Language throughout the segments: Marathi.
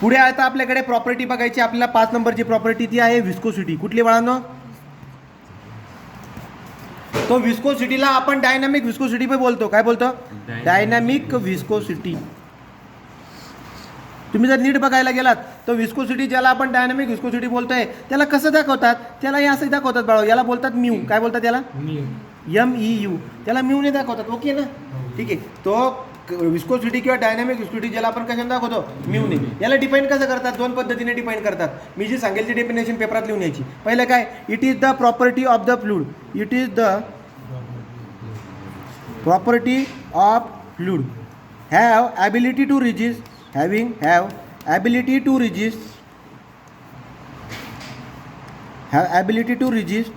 पुढे आता आपल्याकडे प्रॉपर्टी बघायची. आपल्याला 5 नंबरची प्रॉपर्टी ती आहे विस्कोसिटी. कुठली बाळांनो? तो विस्कोसिटीला आपण डायनामिक विस्कोसिटी पण बोलतो. काय बोलतो? Dynamic viscosity. तुम्ही जर नीट बघायला गेलात तर विस्कोसिटी ज्याला आपण डायनामिक विस्कोसिटी बोलतोय त्याला कसं दाखवतात? त्याला हे असं दाखवतात बाळा. याला बोलतात म्यू. काय बोलतात त्याला? MU. त्याला म्यूने दाखवतात. ओके ना? ठीक आहे. तो विस्कोसिटी किंवा डायनामिक विस्कोसिटी ज्याला आपण कशाने दाखवतो? म्यूने. याला डिफाईन कसं करतात? 2 पद्धतीने डिफाईन करतात. मी जी सांगेल ती डेफिनेशन पेपरात लिहून यायची. पहिलं काय? It is the property of the fluid. It is the property of fluid have ability to resist. have ability to resist.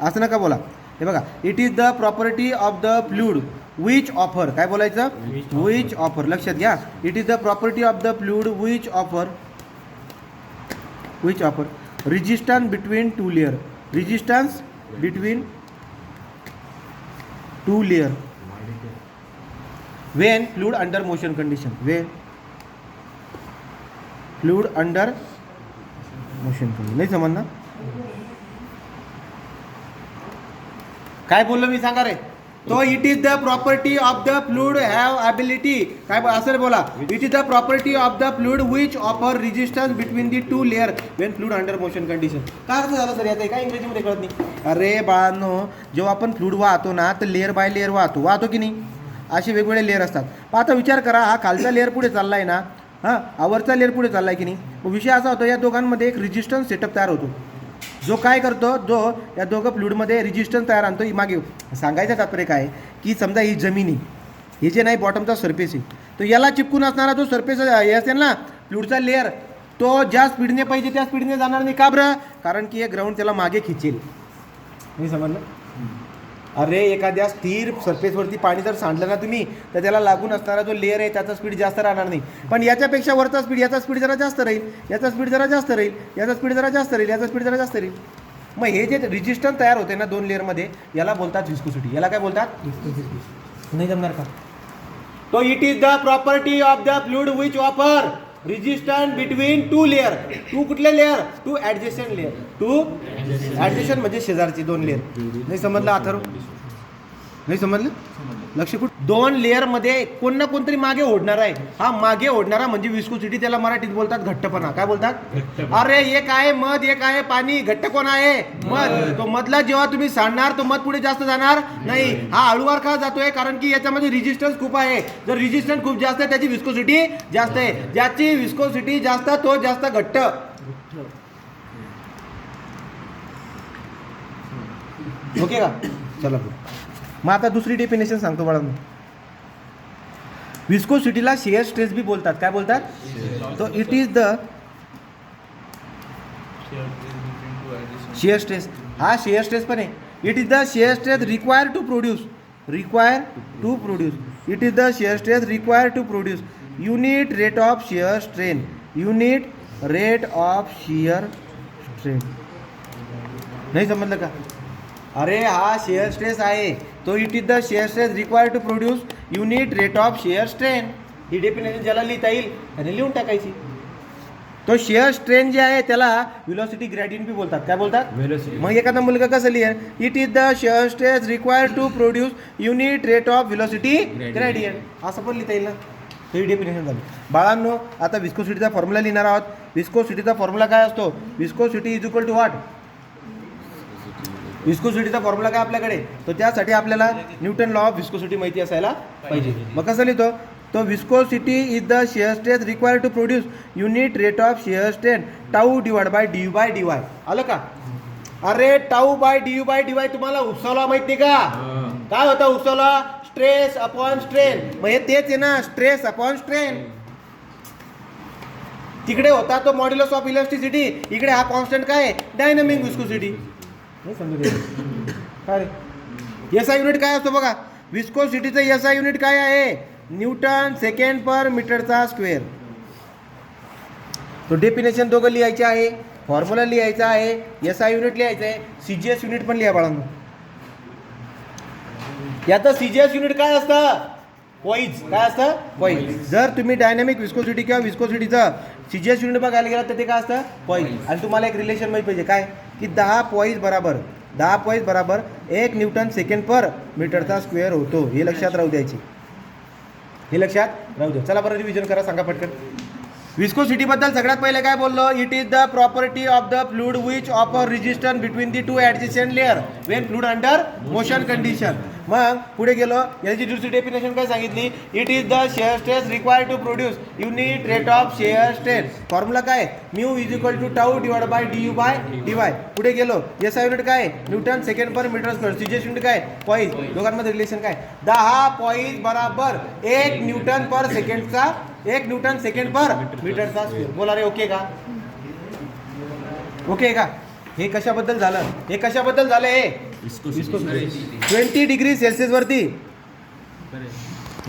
असं नका बोला. हे बघा. It is the property of the fluid which offer. काय बोलायचं? Which offer. लक्षात घ्या. It is the property of the fluid which offer resistance between 2 layer. Resistance between 2 layer when fluid under motion condition. Fluid under motion condition. नाही समजणार काय बोललो मी? सांगा रे. तो it is the property of the fluid have ability. काय असं बोला. It is the property of the fluid which offer resistance between the 2 layer Wien fluid under motion condition. काय असं झालं सर? यात काय इंग्रजीमध्ये कळत नाही. अरे बाळांनो, जेव्हा आपण फ्लूइड वाहतो ना तर लेअर बाय लेअर वाहतो की नाही? असे वेगवेगळे लेअर असतात. पण आता विचार करा, हा खालचा लेअर पुढे चाललाय ना, हा वरचा लेअर पुढे चाललाय की नाही? विषय असा होतो, या दोघांमध्ये एक रेजिस्टन्स सेटअप तयार होतो. जो काय करतो, जो या दोघं फ्लूइडमध्ये रेजिस्टन्स तयार आणतो. मागे सांगायचं तात्पर्य काय की समजा ही जमीन आहे, हे जे नाही बॉटमचा सरफेस आहे, तो याला चिपकून असणारा जो सरफेस हे असेल ना फ्लूइडचा लेअर, तो ज्या स्पीडने पाहिजे त्या स्पीडने जाणार नाही. का बरं? कारण की हे ग्राउंड त्याला मागे खिचेल. नाही समजलं? अरे एखाद्या स्थिर सरफेसवरती पाणी जर सांडलं ना तुम्ही, तर त्याला लागून असणारा जो लेअर आहे त्याचा स्पीड जास्त राहणार नाही. पण याच्यापेक्षा वरचा स्पीड, याचा स्पीड जरा जास्त राहील, याचा स्पीड जरा जास्त राहील, याचा स्पीड जरा जास्त राहील, याचा स्पीड जरा जास्त राहील. मग हे जे रेजिस्टन्स तयार होते ना 2 लेअरमध्ये, याला बोलतात विस्कोसिटी. याला काय बोलतात? नाही जमणार का? तो it is the property of the fluid which offer resistance between 2 layer. 2 कुठले लेअर? 2 adjacent layer. 2 ॲडजस्टंट म्हणजे शेजारची 2 लेअर. नाही समजलं अथर्व? नाही समजलं? लक्ष कुठ? 2 लेअरमध्ये कोण ना कोणतरी मागे ओढणार आहे. हा मागे ओढणारा म्हणजे विस्कोसिटी. त्याला मराठीत बोलतात घट्टपणा. काय बोलतात? अरे एक आहे मध, एक आहे पाणी. घट्ट कोण आहे? मध. तो मधला जेव्हा तुम्ही सांडणार तो मध पुढे जास्त जाणार नाही. हा हळूवार का जातोय? कारण की याच्यामध्ये रेजिस्टन्स खूप आहे. जर रेजिस्टन्स खूप जास्त आहे त्याची विस्कोसिटी जास्त आहे. ज्याची विस्कोसिटी जास्त तो जास्त घट्ट. ओके का? चला मग आता दुसरी डेफिनेशन सांगतो बाळांनो. विस्कोसिटीला शेअर स्ट्रेस बी बोलतात. काय बोलतात? तो it is the shear stress. हा शेअर स्ट्रेस पण आहे. It is the shear stress required to produce. It is the shear stress required to produce unit rate of shear strain. नाही समजलं का? अरे हा शेअर स्ट्रेस आहे तो. It is the shear stress required to produce unit rate of shear strain. ही डेफिनेशन ज्याला लिहिता येईल त्याने लिहून टाकायची. तो शेअर स्ट्रेन जे आहे त्याला व्हेलॉसिटी ग्रेडियंट बी बोलतात. काय बोलतात? मग एखादा मुलगा कसं लिहेल? It is the shear stress required to produce unit rate of velocity gradient. असं पण लिहिता येईल ना. ही डेफिनेशन झाली. बाळांनो आता विस्कोसिटीचा फॉर्म्युला लिहिणार आहोत. विस्कोसिटीचा फॉर्म्युला काय असतो? Viscosity is equal to what? विस्कोसिटीचा फॉर्म्युला काय आपल्याकडे? तर त्यासाठी आपल्याला न्यूटन लॉ ऑफ विस्कोसिटी माहिती असायला पाहिजे. मग कसं लिहितो? तो viscosity is the shear stress required to produce unit rate of shear strain tau divide by d by d y. आलं का? अरे tau by d by d y तुम्हाला उपसवला माहित नाही का? काय होता उपसवला? Stress upon strain. मग हे तेच आहे ना, स्ट्रेस अपॉन स्ट्रेन. तिकडे होता तो मॉड्युलस ऑफ इलास्टिसिटी, इकडे हा कॉन्स्टंट काय आहे? Dynamic viscosity. नाही समजलं काय रे? एसआय युनिट काय असतो बघा? विस्कोसिटीचं एसआय युनिट काय आहे? न्यूटन सेकंड पर मीटरचा स्क्वेअर. तो डेफिनेशन दोघं लिहायचे आहे, फॉर्म्युला लिहायचा आहे, एसआय युनिट लिहायचं आहे, सीजीएस युनिट पण लिहा बाळांनो. याचं सीजीएस युनिट काय असतं? पॉईज. काय असतं? पॉईज. जर तुम्ही डायनामिक विस्कोसिटी किंवा विस्कोसिटीचं CGS युनिट बघायला गेला तर ते काय असतं पॉईज. आणि तुम्हाला एक रिलेशन माहिती पाहिजे काय की 10 पॉईज बराबर 1 न्यूटन सेकंड पर मीटरचा स्क्वेअर होतो. हे लक्षात राहू द्यायची, हे लक्षात राहू द्या. चला बरं रिव्हिजन करा, सांगा पटकन. विस्कोसिटी बद्दल सगळ्यात पहिले काय बोललो, it is the property of the fluid which offer resistance between the two adjacent layer when fluid under motion condition. मग पुढे गेलो, याची दुसरी डेफिनेशन काय सांगितली, it is the shear stress required to produce unit rate of shear stress. Formula काय, mu is equal to tau divide by DU by DY. पुढे गेलो, SI युनिट काय, newton second per metre square. CGS unit काय, पॉईज. दोघांमध्ये रिलेशन काय, 10 पॉईज बराबर 1 न्यूटन पर सेकंडचा 1 न्यूटन सेकंड पर मीटरचा स्क्वेअर. बोला रे, ओके का, ओके का. हे कशाबद्दल झालं, हे कशाबद्दल झालं, हे 20 डिग्री सेल्सिअस वरती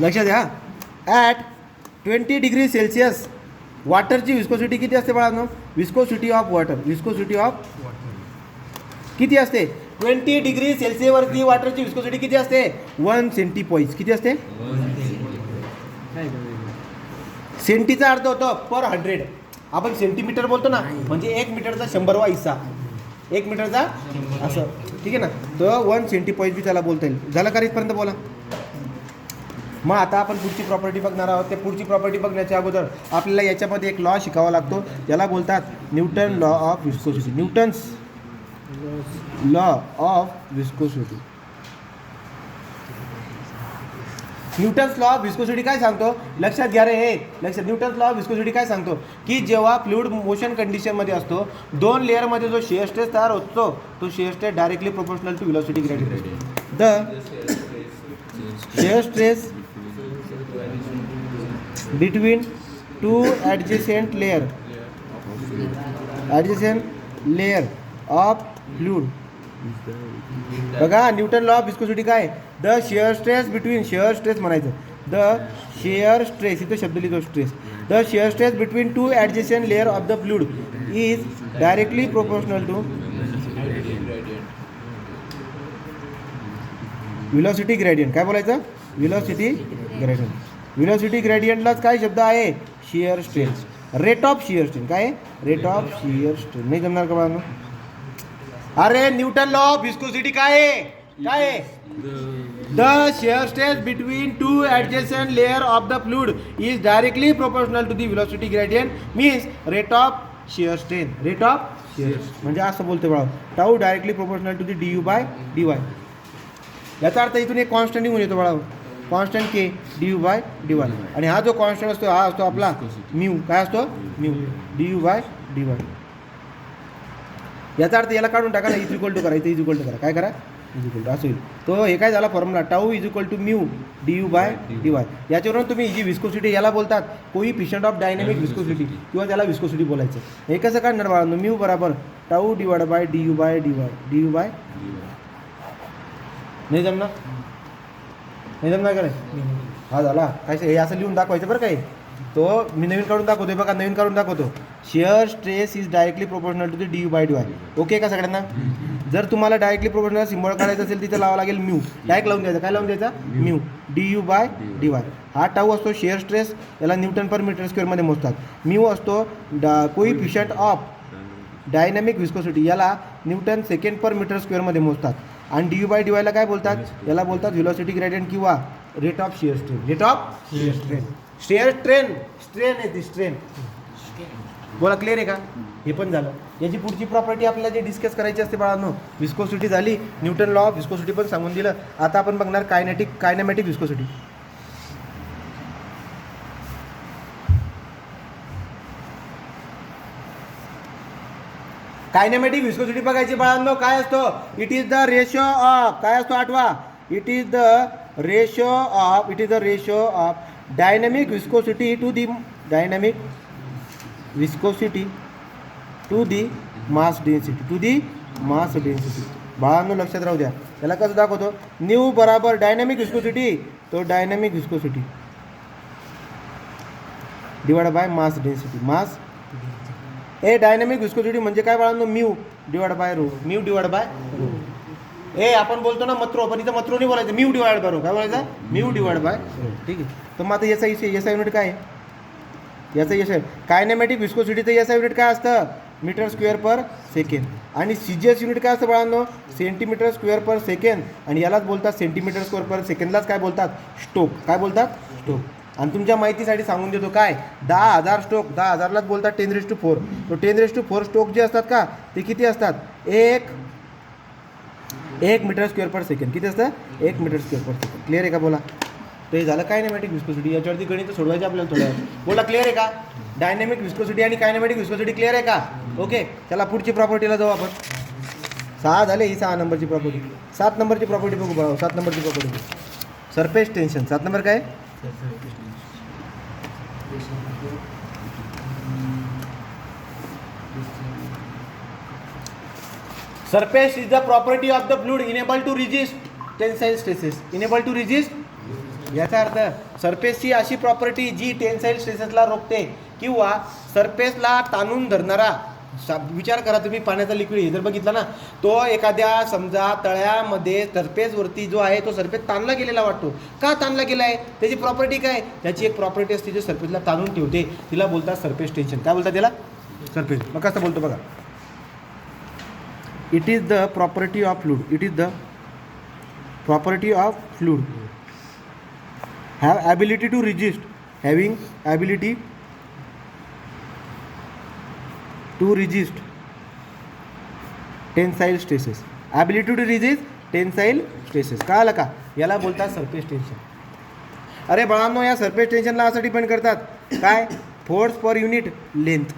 लक्षात द्या. ॲट 20 डिग्री सेल्सिअस वॉटरची विस्कोसिटी किती असते बाळांनो, विस्कोसिटी ऑफ वॉटर किती असते, 20 डिग्री सेल्सिअस वरती वॉटरची विस्कोसिटी किती असते, 1 सेंटीपॉईज. किती असते, सेंटीचा अर्थ होतो पर 100. आपण सेंटीमीटर बोलतो ना, म्हणजे 1 मीटरचा 100वा हिस्सा, 1 मीटरचा असं, ठीक आहे ना. तर 1 सेंटीपॉईज बी त्याला बोलता येईल. झालं का इथपर्यंत, बोला. मग आता आपण पुढची प्रॉपर्टी बघणार आहोत. ते पुढची प्रॉपर्टी बघण्याच्या अगोदर आपल्याला याच्यामध्ये एक लॉ शिकावा लागतो, त्याला बोलतात Newton law of viscosity. Newton's law of viscosity. Newton's law of viscosity काय सांगतो, लक्षात घ्या रे, हे लक्षात. न्यूटन्स लॉ ऑफ विस्कोसिटी काय सांगतो की जेव्हा फ्लुइड मोशन कंडिशनमध्ये असतो, 2 लेअरमध्ये जो शेअर स्ट्रेस तयार होतो, तो shear stress directly proportional to velocity gradient. The shear stress between 2 adjacent layer of fluid. बघा, न्यूटन लॉ ऑफ विस्कोसिटी काय, the shear stress between, shear stress म्हणायचं, द शेअर स्ट्रेस, इथं शब्द लिहितो stress, the shear stress between 2 adjacent layer of the fluid is directly proportional to velocity gradient. काय बोलायचं, व्हेलॉसिटी ग्रेडियंट. व्हेलॉसिटी ग्रेडियंटलाच काय शब्द आहे, shear stress, rate of shear strain. काय, रेट ऑफ शेअर स्ट्रेन. नाही जमणार का बाळांनो, अरे न्यूटन लॉ ऑफ विस्कोसिटी काय आहे, the shear stress between 2 adjacent layer of the fluid is directly proportional to the velocity gradient means rate of shear strain. Rate of shear म्हणजे असं बोलतो बाळा, tau directly proportional to the DU by DY. याचा अर्थ इथून एक कॉन्स्टंट निघून येतो बाळा, constant K DU by DY. आणि हा जो कॉन्स्टंट असतो, हा असतो आपला म्यू. काय असतो, म्यू DU बाय DY. याचा अर्थ याला काढून टाका ना, इज इक्वल टू करा, इथे इज इक्वल टू करा, काय करा, इज इक्वल टू असं होईल. तो हे काय झाला formula, tau is equal to mu DU by DY. याच्यावरून तुम्ही जी विस्कोसिटी याला बोलतात कोइफिशिएंट ऑफ डायनॅमिक विस्कोसिटी, किंवा त्याला विस्कोसिटी बोलायचं. हे कसं काढणार बाळांनो, म्यू बराबर tau divide by DU by DY. नाही जमणार, नाही जमणार का नाही, हा झाला काय, हे असं लिहून दाखवायचं बरं काय. तो मी नवीन काढून दाखवतोय बघा, नवीन काढून दाखवतो. Shear stress is directly proportional to the DU by DY. Okay का सगळ्यांना. जर तुम्हाला डायरेक्टली प्रोपोर्शनल सिम्बॉल काढायचं असेल तिथे लावावं लागेल म्यू. डायरेक्ट लावून द्यायचा, काय लावून द्यायचा, म्यू DU बाय DY. हा टाऊ असतो शेअर स्ट्रेस, याला न्यूटन पर मीटर स्क्वेअरमध्ये मोजतात. म्यू असतो कोइफिशिएंट ऑफ डायनॅमिक विस्कोसिटी, याला न्यूटन सेकंड पर मीटर स्क्वेअरमध्ये मोजतात. आणि DU बाय DY ला काय बोलतात, याला बोलतात व्हेलॉसिटी ग्रेडियंट किंवा rate of shear strain. Rate of shear strain, share strain आहे ती स्ट्रेन. बोला, क्लिअर आहे का. हे पण झालं. याची पुढची प्रॉपर्टी आपल्याला जे डिस्कस करायची असते बाळांनो, विस्कोसिटी झाली, न्यूटन लॉ ऑफ विस्कोसिटी पण सांगून दिलं. आता आपण बघणार कायनेमॅटिक विस्कोसिटी. कायनेमॅटिक विस्कोसिटी बघायची बाळांनो. काय असतो, it is the ratio of, काय असतो आठवा, it is the ratio of dynamic viscosity to the mass density, बाळांनो लक्षात राहू द्या. त्याला कसं दाखवतो, न्यू बराबर डायनॅमिक विस्कोसिटी, तो dynamic viscosity divide by mass density. Dynamic viscosity म्हणजे काय बाळांनो, म्यू डिवाइड बाय रो. आपण बोलतो ना मत्रो, पण इथं मत्रो नाही बोलायचं, म्यू डिवाइड बाय रो. काय बोलायचं, म्यू डिवाइड बाय रो. ठीक आहे. तर मग आता याचा युनिट काय आहे, याचं यश आहे. कायनेमॅटिक विस्कोसिटीचं याचं युनिट काय असतं? मीटर स्क्वेअर पर सेकंड. आणि CGS युनिट काय असतं बाळांनो? सेंटीमीटर स्क्वेअर पर सेकंड. आणि यालाच बोलतात सेंटीमीटर स्क्वेअर पर सेकंडलाच काय बोलतात? स्टोक. काय बोलतात? स्टोक. आणि तुमच्या माहितीसाठी सांगून देतो काय, 10,000 स्टोक, 10,000लाच बोलतात 10⁴. तो 10⁴ स्टोक जे असतात का ते किती असतात? 1 मीटर स्क्वेअर पर सेकंड. किती असतं? 1 मीटर स्क्वेअर पर सेकंड. क्लिअर आहे का? बोला. तर हे झालं कायनेमॅटिक विस्कोसिटी. याच्यावरती गणित सोडवायचे आपल्याला थोड्या. बोला क्लिअर आहे का? डायनॅमिक विस्कोसिटी आणि कायनेमॅटिक विस्कोसिटी क्लिअर आहे का? ओके. चला पुढची प्रॉपर्टीला जाऊ आपण. 6 झाले. ही 6 नंबरची प्रॉपर्टी. 7 नंबरची प्रॉपर्टी बघू बघा. 7 नंबरची प्रॉपर्टी सरफेस टेन्शन. 7 नंबर काय? Surface is the property of the fluid enable to resist tensile stresses. Enable to resist, याचा अर्थ सरफेसची अशी प्रॉपर्टी जी टेन्साईल स्ट्रेसेसला रोखते किंवा सरफेसला ताणून धरणारा. विचार करा तुम्ही, पाण्याचा लिक्विड जर बघितला ना, तो एखाद्या समजा तळ्यामध्ये सरफेसवरती जो आहे तो सरफेस ताणला गेलेला वाटतो. का ताणला गेला आहे? त्याची प्रॉपर्टी काय? त्याची एक प्रॉपर्टी असते जी सरफेसला ताणून ठेवते, तिला बोलतात सरफेस टेन्शन. काय बोलतात त्याला? सरफेस. मग कसं बोलतो बघा. It is the property of fluid. It is the property of fluid. Have ability to resist. Having ability to resist tensile stresses. Ability to resist tensile stresses. कळालं का? याला बोलतात सरफेस टेन्शन. अरे बाळांनो, या सरफेस टेन्शनला असं डिपेंड करतात काय? Force per unit length.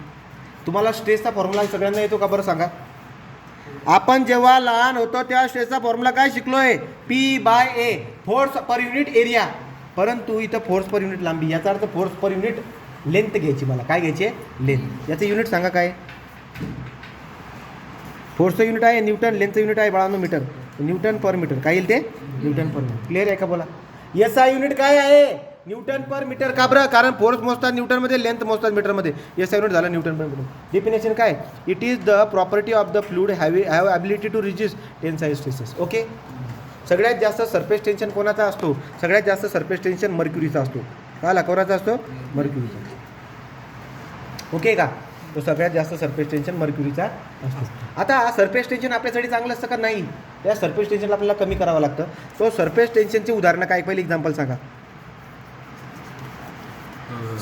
तुम्हाला स्ट्रेसचा फॉर्म्युला सगळ्यांना येतो का बरं सांगा? आपण जेव्हा लहान होतो त्या स्ट्रेसचा फॉर्म्युला काय शिकलोय? P/A, force per unit area. परंतु इथं फोर्स पर युनिट लांबी. याचा earth force per unit length घ्यायची. मला काय घ्यायची आहे? लेंथ. याचं युनिट सांगा काय? फोर्सचं युनिट आहे न्यूटन, लेंथचं युनिट आहे बाळांनो मीटर. Newton per metre. काय येईल ते? Newton per metre. क्लिअर आहे का? बोला. याचा युनिट काय आहे? Newton per metre. का बरं? कारण फोर्स मोजतात न्यूटनमध्ये, लेंथ मोजतात मीटरमध्ये. याचा युनिट झाला न्यूटन पर मीटर. डेफिनेशन काय? It is the property of the fluid have ability to resist tensile stresses. Okay. सगळ्यात जास्त सरफेस टेन्शन कोणाचा असतो? सगळ्यात जास्त सरफेस टेन्शन मर्क्युरीचा असतो. कळाला? कोणाचा असतो? मर्क्युरीचा. ओके का? तो सगळ्यात जास्त सरफेस टेन्शन मर्क्युरीचा असतो. आता सरफेस टेन्शन आपल्यासाठी चांगलं असतं का? नाही. त्या सरफेस टेन्शनला आपल्याला कमी करावं लागतं. तो सरफेस टेन्शनची उदाहरणं काय? पहिली एक्झाम्पल सांगा.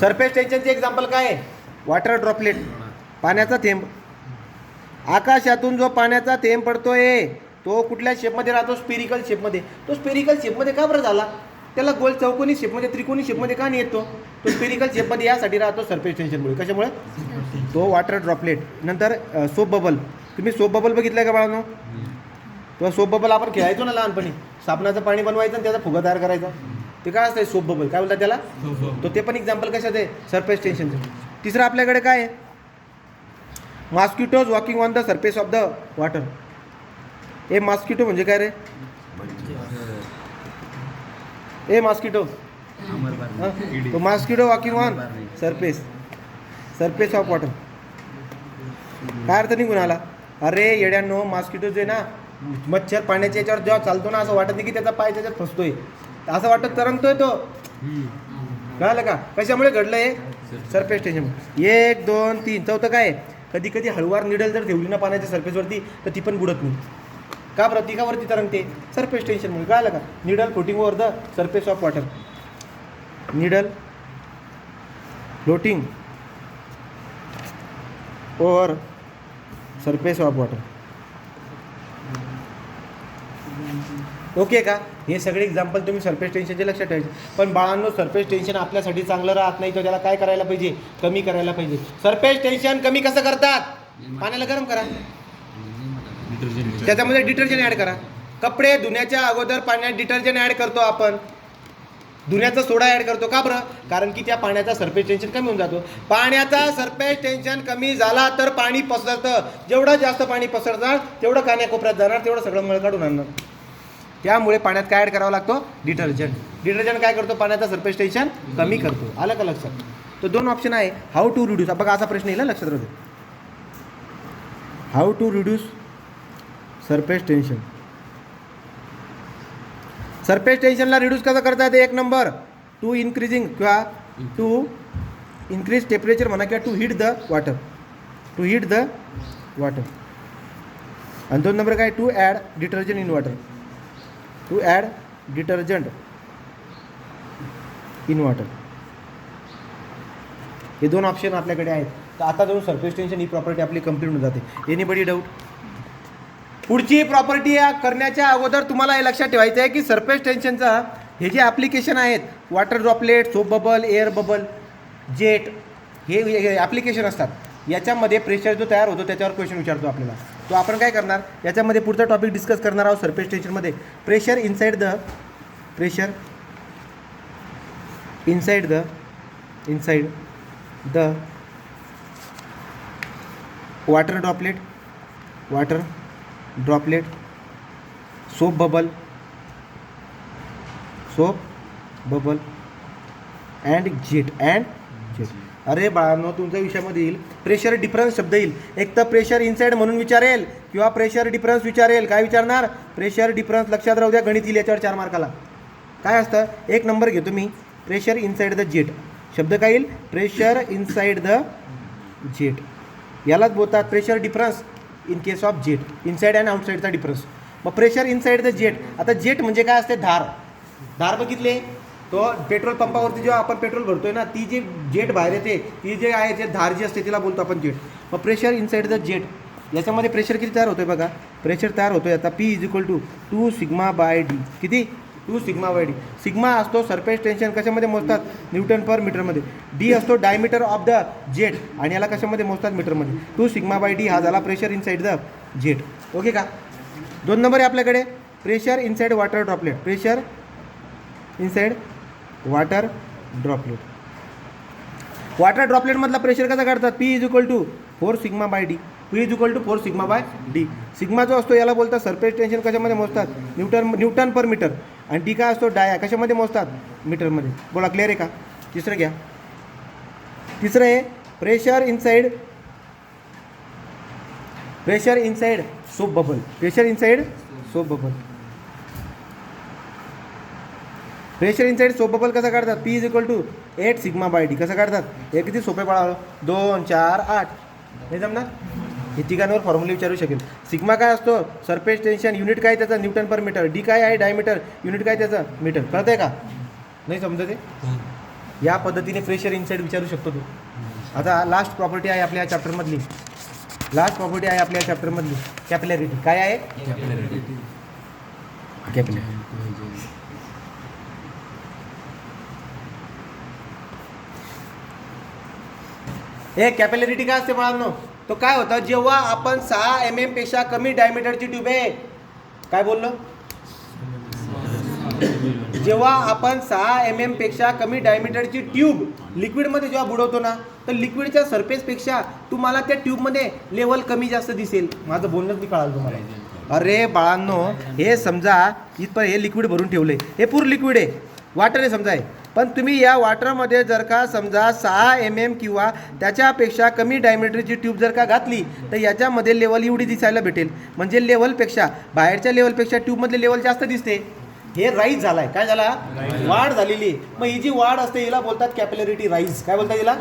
सरफेस टेन्शनचे एक्झाम्पल काय आहे? वॉटर ड्रॉपलेट, पाण्याचा थेंब. आकाशातून जो पाण्याचा थेंब पडतोय तो कुठल्या शेपमध्ये राहतो? स्पेरिकल शेपमध्ये. तो स्पेरिकल शेपमध्ये का बरं झाला? त्याला गोल चौकोनी शेपमध्ये, त्रिकोणी शेपमध्ये का नाही येतो? तो स्पेरिकल शेपमध्ये यासाठी राहतो सरफेस टेन्शनमुळे. कशामुळे? तो वॉटर ड्रॉपलेट. नंतर सोप बबल. तुम्ही सोप बबल बघितलाय का बाळांनो? तो सोप बबल आपण खेळायचो ना लहानपणी. साबणाचं पाणी बनवायचं आणि त्याचा फुगा तयार करायचा. ते काय असतं? Soap bubble. काय बोलतात त्याला? तो ते पण एक्झाम्पल कशाचं आहे? सरफेस टेन्शनचं. तिसरं आपल्याकडे काय आहे? Mosquitoes walking on the surface of the water. A mosquito म्हणजे काय रे? ए मॉस्किटो. तो mosquito walking on surface of water. काय अर्थ निघून आला? अरे येड्यांनो, मॉस्किटो जे ना, मच्छर पाण्याच्या याच्यावर जेव्हा चालतो ना, असं वाटत नाही की त्याचा पाय त्याच्यात फसतोय, असं वाटत तरंगतोय तो. कळालं का? कशामुळे घडलं हे? Surface tension. 1 2 3. चौथं काय? कधी कधी हळूवार निडल जर ठेवली ना पाण्याच्या सरफेसवरती तर ती पण बुडत नाही. का? प्रतीकावरती तरंगते. सरफेस टेन्शनमुळे. कळालं का? Needle floating over the surface of water. Needle floating over surface of water. Okay का? हे सगळे एक्झाम्पल तुम्ही सरफेस टेन्शनचे लक्षात ठेवायचे. पण बाळांनो, सरफेस टेन्शन आपल्यासाठी चांगलं राहत नाही, तर त्याला काय करायला पाहिजे? कमी करायला पाहिजे. सरफेस टेन्शन कमी कसं करतात? पाण्याला गरम करा, त्याच्यामध्ये डिटर्जंट ॲड करा. कपडे धुण्याच्या अगोदर पाण्यात डिटर्जंट ॲड करतो आपण, धुण्याचा सोडा ॲड करतो. का बरं? कारण की त्या पाण्याचा सरफेस टेन्शन कमी होऊन जातो. पाण्याचा सरफेस टेन्शन कमी झाला तर पाणी पसरतं. जेवढं जास्त पाणी पसरणार तेवढं कान्याकोपऱ्यात जाणार, तेवढं सगळं मळ काढून आणणार. त्यामुळे पाण्यात काय ॲड करावं लागतो? डिटर्जंट. डिटर्जंट काय करतो? पाण्याचा सरफेस टेन्शन कमी करतो. आलं का लक्षात? तो 2 ऑप्शन आहे. How to reduce. बघा असा प्रश्न येईल लक्षात राहतो. How to reduce surface tension. Surface टेन्शनला रिड्यूस कसं करता येते? 1 नंबर, टू इन्क्रीजिंग किंवा टू इन्क्रीज टेम्परेचर म्हणा किंवा to heat the water, to heat the water. आणि 2 नंबर काय, to add detergent in water, to add detergent in water. हे 2 ऑप्शन आपल्याकडे आहेत. तर आता जाऊन सरफेस टेन्शन ही प्रॉपर्टी आपली कंप्लीट होऊन जाते. Anybody doubt? पुढची प्रॉपर्टी करण्याच्या अगोदर तुम्हाला हे लक्षात ठेवायचं आहे की सरफेस टेन्शनचा हे जे ॲप्लिकेशन आहेत, water droplet, soap bubble, air bubble, jet, हे ॲप्लिकेशन असतात. याच्यामध्ये प्रेशर जो तयार होतो त्याच्यावर क्वेश्चन विचारतो आपल्याला. तो आपण काय करणार, याच्यामध्ये पुढचा टॉपिक डिस्कस करणार आहोत सरफेस टेन्शनमध्ये. Pressure inside the, pressure inside the water droplet, soap bubble and jet. अरे बाळांनो, तुमच्या विषयामध्ये येईल प्रेशर डिफरन्स शब्द येईल. एक तर प्रेशर इनसाइड म्हणून विचारेल किंवा प्रेशर डिफरन्स विचारेल. काय विचारणार? Pressure difference. लक्षात राहू द्या, गणित येईल याच्यावर 4 मार्काला. काय असतं, 1 नंबर घेतो मी, प्रेशर इनसाइड द जेट. शब्द काय येईल? Pressure inside the jet. यालाच बोलतात pressure difference in case of jet, inside and आउटसाईडचा डिफरन्स. मग प्रेशर इनसाइड द जेट. आता जेट म्हणजे काय असते? धार बघितले तो पेट्रोल पंपावरती जेव्हा आपण पेट्रोल भरतोय ना, ती जी जेट बाहेर येते, ती जे आहे जे धार जी असते तिला बोलतो आपण जेट. मग प्रेशर इनसाइड द जेट, याच्यामध्ये प्रेशर किती तयार होतोय बघा. प्रेशर तयार होतोय आता P = 2 सिग्मा बाय डी. किती? 2 सिग्मा बाय डी. सिग्मा असतो सरफेस टेन्शन, कशामध्ये मोजतात? न्यूटन पर मीटरमध्ये. डी असतो डायमीटर ऑफ द जेट, आणि याला कशामध्ये मोजतात? मीटरमध्ये. 2 सिग्मा बाय डी हा झाला pressure inside the jet. Okay का? 2 नंबर आहे आपल्याकडे pressure inside water droplet. Pressure inside water droplet. Water ड्रॉपलेटमधला प्रेशर कसा काढतात? P = 4 sigma by D. P = 4 sigma by D. Sigma जो असतो याला बोलतात सरफेस टेन्शन, कशामध्ये मोजतात? Newton per metre. आणि डी काय असतो? डाया. कशामध्ये मोजतात? मीटरमध्ये. बोला, क्लिअर आहे का? तिसरं घ्या. तिसरं आहे pressure inside soap bubble. Pressure inside soap bubble. Pressure inside soap bubble कसा काढतात? P = 8 sigma by D. कसं काढतात? हे किती सोपे बाळा, 2 4 8. हे जमणार? हे तिघांवर फॉर्म्युला विचारू शकेल. सिग्मा काय असतो? Surface tension. युनिट काय त्याचा? Newton per metre. डी काय आहे? डायमीटर. युनिट काय त्याचं? मीटर. कळत आहे का? नाही समजत आहे? या पद्धतीने प्रेशर इनसाइड विचारू शकतो तू. आता लास्ट प्रॉपर्टी आहे आपल्या चॅप्टरमधली. कॅपिलॅरिटी. काय आहे? कॅपिलॅरिटी. हे कॅपिलॅरिटी काय असते बाळांनो? तो काय होतं, जेव्हा आपण 6 mm पेक्षा कमी डायमीटरची ट्यूब आहे. काय बोललो? जेव्हा आपण 6 mm पेक्षा कमी डायमीटरची ट्यूब लिक्विडमध्ये जेव्हा बुडवतो ना, तर लिक्विडच्या सरफेसपेक्षा तुम्हाला त्या ट्यूबमध्ये लेवल कमी जास्त दिसेल. माझं बोलणंच मी कळालं तुम्हाला. अरे बाळांनो, हे समजा इथं हे लिक्विड भरून ठेवले, हे पूर्ण लिक्विड आहे, वॉटर आहे समजा आहे. पण तुम्ही या वॉटरमध्ये जर का समजा 6 mm किंवा त्याच्यापेक्षा कमी डायमीटरची ट्यूब जर का घातली, तर याच्यामध्ये लेवल एवढी दिसायला भेटेल. म्हणजे लेवलपेक्षा, बाहेरच्या लेवलपेक्षा ट्यूबमधले लेवल जास्त दिसते. हे राईज झालाय. काय झाला? वाढ झालेली. मग ही जी वाढ असते हिला बोलतात कॅपिलॅरिटी राईज. काय बोलतात हिला?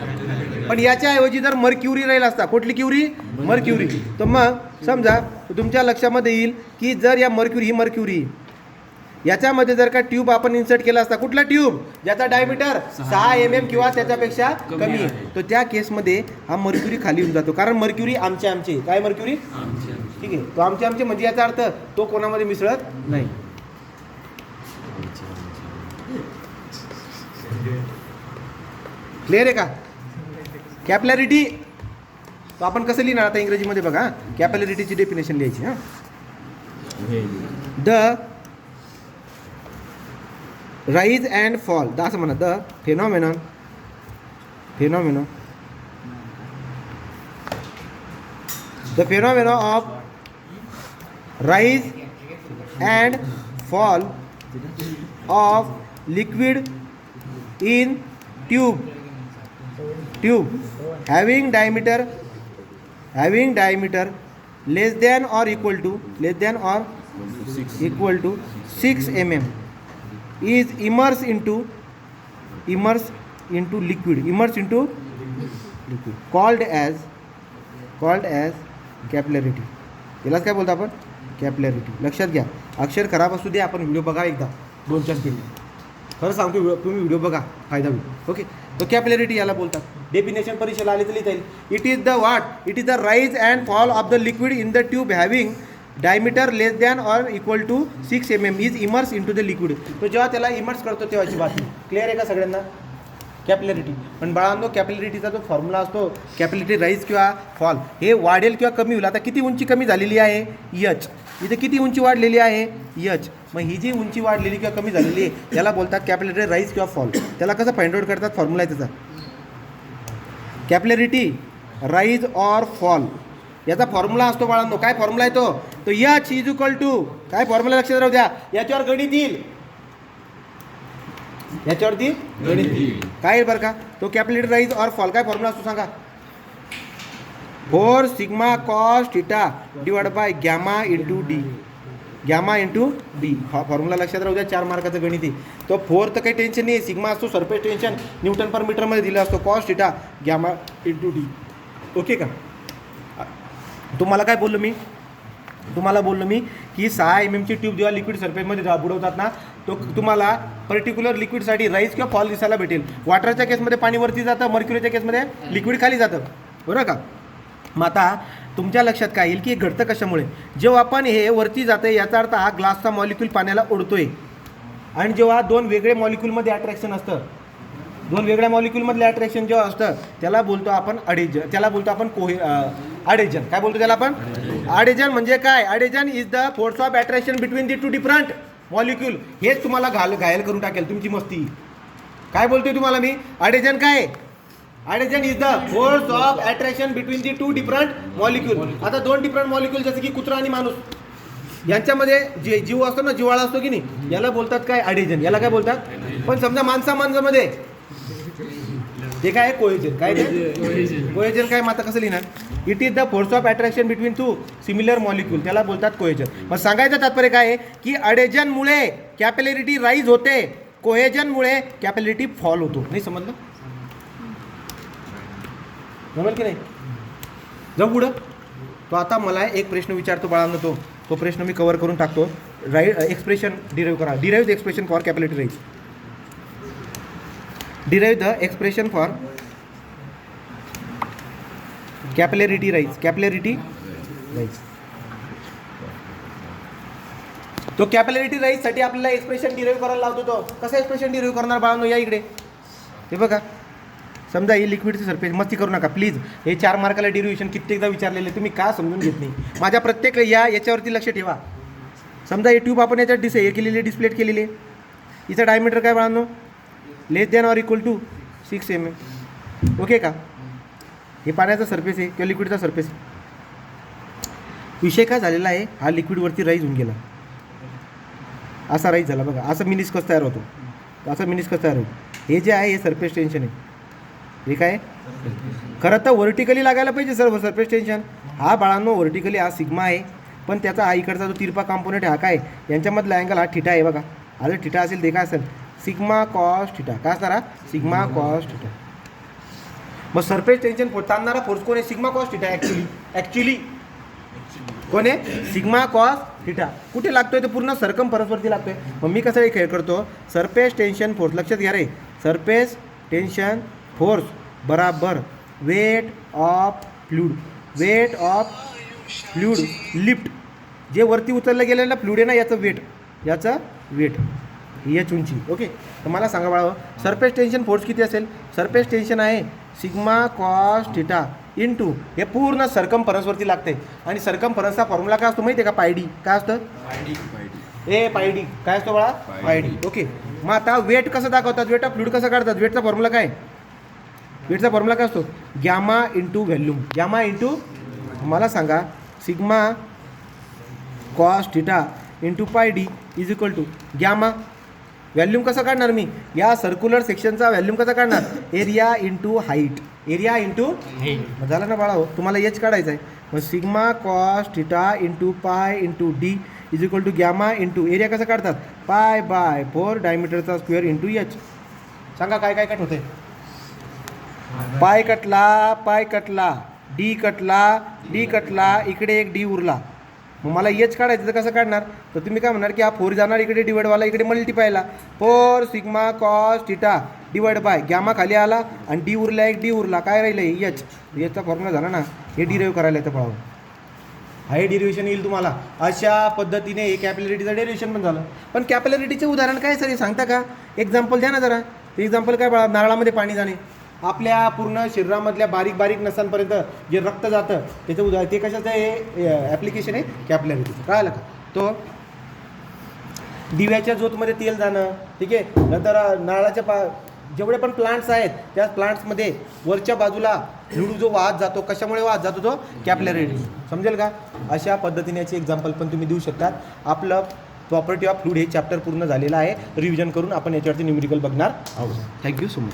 पण याच्याऐवजी जर मर्क्युरी राहील असता, कुठली क्युरी? मर्क्युरी. तर मग समजा तुमच्या लक्षामध्ये येईल की जर या मर्क्युरी याच्यामध्ये जर का ट्यूब आपण इन्सर्ट केला असता, कुठला ट्यूब? ज्याचा डायमीटर 6 mm किंवा त्याच्यापेक्षा कमी आहे, तर त्या केसमध्ये हा मर्क्युरी खाली येऊन जातो. कारण मर्क्युरी आमचे. काय मर्क्युरी? ठीक आहे. तो आमचे म्हणजे याचा अर्थ तो कोणामध्ये मिसळत नाही. क्लिअर आहे का? कॅपिलॅरिटी तो आपण कसं लिहिणार आता इंग्रजीमध्ये बघा. कॅपिलॅरिटीची डेफिनेशन लिहायची. हां, द राईज अँड फॉल, असं म्हणा. The phenomenon of rise and fall of liquid in tube having diameter less than or equal to 6 mm is immersed into liquid called as capillarity. यालाच काय बोलतो आपण? कॅपिलॅरिटी. लक्षात घ्या, अक्षर खराब असू दे, आपण व्हिडिओ बघा एकदा 2-4 स्पीड. खरं सांगतो, तुम्ही व्हिडिओ बघा, फायदा होईल. ओके, तो कॅपिलॅरिटी याला बोलतात. डेफिनेशन परीक्षेला आली तर लिहिता येईल. It is the what? It is the rise and fall of the liquid in the tube having diameter less than or equal to 6 mm is immerse into the liquid. तो जेव्हा त्याला इमर्स करतो तेव्हाची बातमी. क्लिअर आहे का सगळ्यांना? कॅपिलॅरिटी. पण बाळांनो, कॅपिलॅरिटीचा जो फॉर्म्युला असतो, कॅपिलॅरिटी राईज किंवा फॉल, हे वाढेल किंवा कमी होईल. आता किती उंची कमी झालेली आहे? एच. इथे किती उंची वाढलेली आहे? एच. मग ही जी उंची वाढलेली किंवा कमी झालेली आहे याला बोलतात कॅपिलॅरिटी राईज किंवा फॉल. त्याला कसं फाइंड आउट करतात? फॉर्म्युला आहे त्याचा, कॅपिलॅरिटी राईज ऑर फॉल. याचा फॉर्म्युला असतो बाळांनो. काय फॉर्म्युला आहे तो? एच इज इक्वल टू काय? फॉर्म्युला लक्षात राहू द्या, याच्यावर गणित येईल, याच्यावरती गणित येईल. काय येईल बरं का? तो कॅपिलॅरिटी राईज ऑर फॉल काय फॉर्म्युला असतो सांगा? 4 sigma cos theta divide by gamma into D. Gamma into D formula लक्षात राहू द्या. 4 मार्काचं गणित आहे तो. 4 तर काही टेन्शन नाही. सिग्मा असतो सरफेस टेन्शन, न्यूटन पर मीटरमध्ये दिला असतो. Cos theta gamma into D. Okay का? तुम्हाला काय बोललो मी? तुम्हाला बोललो मी की 6 mm ची ट्यूब जेव्हा लिक्विड सरफेसमध्ये बुडवतात ना, तो तुम्हाला पर्टिक्युलर लिक्विडसाठी राईज किंवा फॉल दिसायला भेटेल. वॉटरच्या केसमध्ये पाणी वरती जातं, मर्क्युरीच्या केसमध्ये लिक्विड खाली जातं, बरोबर का? मग आता तुमच्या लक्षात काय येईल की हे घडतं कशामुळे? जेव्हा आपण हे वरती जातं याचा अर्थ हा ग्लासचा मॉलिक्यूल पाण्याला ओढतोय. आणि जेव्हा 2 वेगळे मॉलिक्यूलमध्ये अट्रॅक्शन असतं, 2 वेगळ्या मॉलिक्यूलमधलं अट्रॅक्शन जेव्हा असतं त्याला बोलतो आपण अडेजन. त्याला बोलतो आपण अडेजन. काय बोलतो त्याला आपण? अडेजन. म्हणजे काय? Adhesion is the force of attraction between the 2 different molecule. हेच तुम्हाला घायल करून टाकेल तुमची मस्ती. काय बोलतोय तुम्हाला मी? अडेजन काय? Adhesion is the force of attraction between the 2 different molecule. आता 2 डिफरंट मॉलिक्यूल जसे की कुत्रा आणि माणूस यांच्यामध्ये जे जीव असतो ना, जिव्हाळा असतो की नाही, याला बोलतात काय? अडेजन. याला काय बोलतात? पण समजा माणसामध्ये ते काय? कोहेजन. काय ते? कोहेजन. काय? माता कसं लिहिणार? It is the force of attraction between 2 similar molecule. त्याला बोलतात कोहेजन. मग सांगायचं तात्पर्य काय आहे की अडेजनमुळे कॅपिलॅरिटी राईज होते, कोहेजनमुळे कॅपिलॅरिटी फॉल होतो. नाही समजलं? जमेल की नाही? जाऊ पुढं. तो आता मला एक प्रश्न विचारतो बाळांनो, तो प्रश्न मी कव्हर करून टाकतो. एक्सप्रेशन डिराईव्ह करा. Derive the expression for capillarity rise. Derive the expression for capillarity rise. Capillarity rise. तो कॅपिलॅरिटी राईजसाठी आपल्याला एक्सप्रेशन डिराईव्ह करायला लावतो. तो कसं एक्सप्रेशन डिराईव्ह करणार बाळांनो? या इकडे हे बघा. समजा ही लिक्विडची सरफेस, मस्ती करू नका प्लीज. हे 4 मार्काला डिरिव्हेशन कित्येकदा विचारलेले, तुम्ही का समजून घेत नाही? माझ्या प्रत्येक याच्यावरती लक्ष ठेवा. समजा ही ट्यूब आपण याच्यात हे केलेली, डिस्प्लेट केलेली आहे. हिचं डायमीटर काय बाळांनो? Less than or equal to 6 mm. Okay का? हे पाण्याचा सरफेस आहे किंवा लिक्विडचा सरफेस आहे. विषय काय झालेला आहे? हा लिक्विडवरती राईज होऊन गेला, असा राईज झाला बघा. असं मिनिस्कस तयार होतो, असं मिनिस्कस तयार होतो. हे जे आहे हे सरफेस टेन्शन आहे. हे काय? खरं तर व्हर्टिकली लागायला पाहिजे सरफेस टेन्शन. हा बाळांनो व्हर्टिकली हा सिग्मा आहे, पण त्याचा हा इकडचा जो तिरपा कॉम्पोनेंट हा काय? यांच्यामधला अँगल हा थिटा आहे बघा. हा जर थिटा असेल ते काय असेल? Sigma cos theta. काय असणार हा? Sigma cos theta. मग सरफेस टेन्शन ताणणारा फोर्स कोण आहे? Sigma cos theta. ॲक्च्युली कोण आहे? Sigma cos theta. कुठे लागतोय? तो पूर्ण सरकमफरन्सवरती लागतोय. मग मी कसं खेळ करतो? Surface tension force. लक्षात घ्या रे, सरफेस टेन्शन फोर्स बराबर weight of fluid. Weight of fluid lift. जे वरती उचललं गेलेलं फ्लूड आहे ना, याचं वेट याची उंची. ओके, तर मला सांगा बाळा, सरफेस टेन्शन फोर्स किती असेल? सरफेस टेन्शन आहे सिग्मा कॉस थिटा इंटू हे पूर्ण सरकमफरन्सवरती लागते. आणि सरकमफरन्सचा फॉर्म्युला काय असतो माहिती आहे का? पायडी. काय असतं? पायडी. काय असतो बाळा? पायडी. ओके, मग आता वेट कसं दाखवतात? वेट ऑफ फ्लूड कसं काढतात? वेटचा फॉर्म्युला काय? वेटचा फॉर्म्युला काय असतो? Gamma into volume. Gamma into मला सांगा sigma cos theta into pi D is equal to gamma. Volume कसं काढणार मी? या सर्क्युलर सेक्शनचा व्हॅल्यूम कसा काढणार? Area into height. Area into height झालं ना बाळा? हो, तुम्हाला एच काढायचं आहे. मग sigma cos theta into pi into D is equal to gamma into area कसं काढतात? पाय बाय 4 डायमीटरचा स्क्वेअर इंटू एच. सांगा काय काय कट होते? पाय कटला, डी कटला, इकडे एक डी उरला. मग मला एच काढायचं तर कसं काढणार? तर तुम्ही काय म्हणणार की हा 4 जाणार इकडे डिवाइडवाला, इकडे मल्टिपायला. 4 sigma cos theta divide by gamma खाली आला आणि डी उरला, एक डी उरला, काय राहिलं एच. एचचा फॉर्म्युला झाला ना, हे डिराईव्ह करायला येतं पळावं. हे डेरिव्हेशन येईल तुम्हाला. अशा पद्धतीने हे कॅपिलॅरिटीचं डेरिव्हेशन पण झालं. पण कॅपिलॅरिटीचे उदाहरण काय सर हे सांगता का? एक्झाम्पल द्या ना जरा. एक्झाम्पल काय बघा, नारळामध्ये पाणी जाणे. आपल्या पूर्ण शरीरामधल्या बारीक बारीक नसांपर्यंत जे रक्त जातं त्याचं उदाहरण, ते कशाचं हे ॲप्लिकेशन आहे? कॅपिलॅरिटीचं. कळालं का? तो दिव्याच्या ज्योतमध्ये तेल जाणं, ठीक आहे. नंतर नारळाच्या जेवढे पण प्लांट्स आहेत त्या प्लांट्समध्ये वरच्या बाजूला फ्लूइड जो वाहत जातो, कशामुळे वाहत जातो? तो कॅपिलॅरिटी. समजेल का? अशा पद्धतीने याचे एक्झाम्पल पण तुम्ही देऊ शकतात. आपलं प्रॉपर्टी ऑफ फ्लूइड हे चॅप्टर पूर्ण झालेलं आहे. रिव्हिजन करून आपण याच्यावरती न्यूमेरिकल बघणार आहोत. Thank you so much.